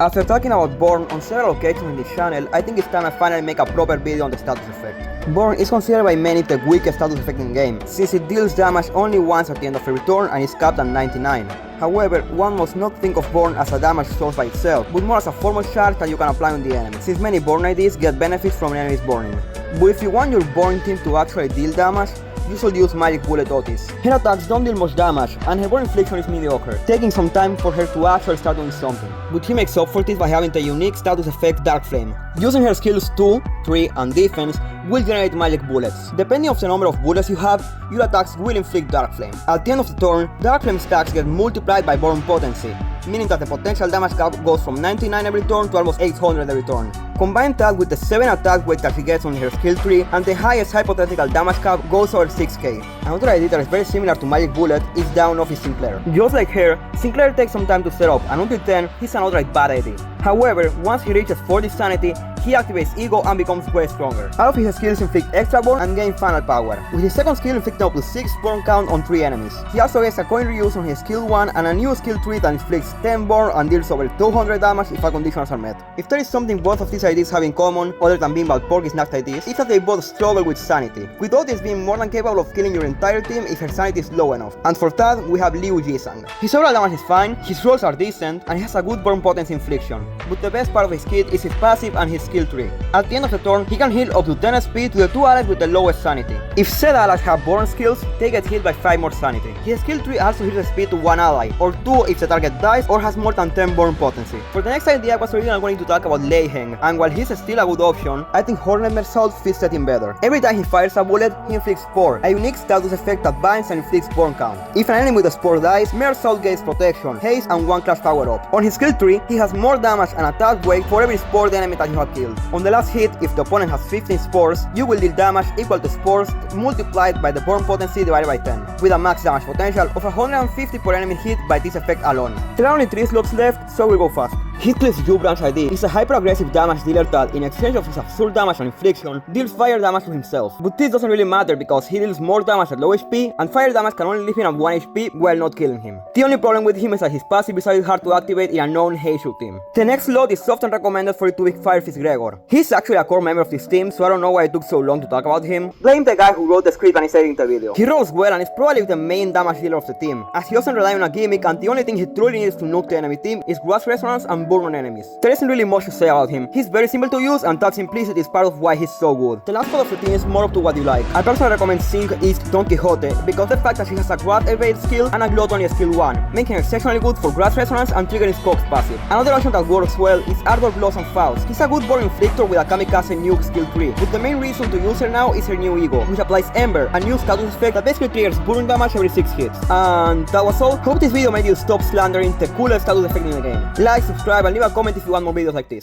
After talking about Born on several occasions in this channel, I think it's time I finally make a proper video on the status effect. Born is considered by many the weakest status effect in the game, since it deals damage only once at the end of every turn and is capped at 99. However, one must not think of Born as a damage source by itself, but more as a form of charge that you can apply on the enemy, since many Born IDs get benefits from an enemy's Borning. But if you want your Born team to actually deal damage, you should use Magic Bullet Otis. Her attacks don't deal much damage, and her Born Infliction is mediocre, taking some time for her to actually start doing something. But she makes up for this by having the unique status effect Dark Flame. Using her skills 2, 3, and defense will generate magic bullets. Depending on the number of bullets you have, your attacks will inflict Dark Flame. At the end of the turn, Dark Flame stacks get multiplied by Born Potency, meaning that the potential damage cap goes from 99 every turn to almost 800 every turn. Combine that with the 7 attack weight that she gets on her skill tree, and the highest hypothetical damage cap goes over 6k. Another idea that is very similar to Magic Bullet is Down Office Sinclair. Just like her, Sinclair takes some time to set up, and until then, he's an outright bad idea. However, once he reaches 40 sanity, he activates Ego and becomes way stronger. All of his skills inflict extra Born and gain final power, with his second skill inflicting up to 6 Born count on 3 enemies. He also gets a coin reuse on his skill 1 and a new skill 3 that inflicts 10 Born and deals over 200 damage if all conditions are met. If there is something both of these ideas have in common, other than being bad Porky's Nacht ideas, is that they both struggle with sanity, with Otis being more than capable of killing your entire team if her sanity is low enough. And for that, we have Liu Jisang. His overall damage is fine, his rolls are decent, and he has a good Born Potency infliction. But the best part of his kit is his passive and his skill tree. At the end of the turn, he can heal up to 10 SP to the 2 allies with the lowest sanity. If said allies have Born skills, they get healed by 5 more sanity. His skill tree also heals SP to 1 ally, or 2 if the target dies or has more than 10 Born Potency. For the next idea, I was originally going to talk about Lei Heng, and while he's still a good option, I think Hornet Mersault fits that in better. Every time he fires a bullet, he inflicts Spore, a unique status effect that binds and inflicts Born count. If an enemy with a Spore dies, Mersault gains protection, haste, and 1 class power up. On his skill tree, he has more damage and attack weight for every Spore the enemy that you have killed. On the last hit, if the opponent has 15 Spores, you will deal damage equal to Spores multiplied by the Born Potency divided by 10, with a max damage potential of 150 per enemy hit by this effect alone. There are only 3 slots left, so we'll go fast. Heathcliff's U-Branch ID is a hyper-aggressive damage dealer that, in exchange of his absurd damage and infliction, deals fire damage to himself. But this doesn't really matter because he deals more damage at low HP, and fire damage can only leave him at 1 HP while not killing him. The only problem with him is that his passive is always hard to activate in a non-Heishu team. The next slot is often recommended for it to be Firefist Gregor. He's actually a core member of this team, so I don't know why it took so long to talk about him. Blame the guy who wrote the script and is editing the video. He rolls well and is probably the main damage dealer of the team, as he doesn't rely on a gimmick and the only thing he truly needs to nuke the enemy team is Grass Resonance and Burn on enemies. There isn't really much to say about him. He's very simple to use, and that simplicity is part of why he's so good. The last part of the team is more up to what you like. I personally recommend Sync East Don Quixote because the fact that she has a Grab Evade skill and a Gluttony skill 1, making her exceptionally good for Grass Resonance and triggering Cox passive. Another option that works well is Ardor Blossom Faust. He's a good Born Inflictor with a Kamikaze nuke skill 3, but the main reason to use her now is her new Ego, which applies Ember, a new status effect that basically triggers burn damage every 6 hits. And that was all. Hope this video made you stop slandering the coolest status effect in the game. Like, subscribe, and leave a comment if you want more videos like this.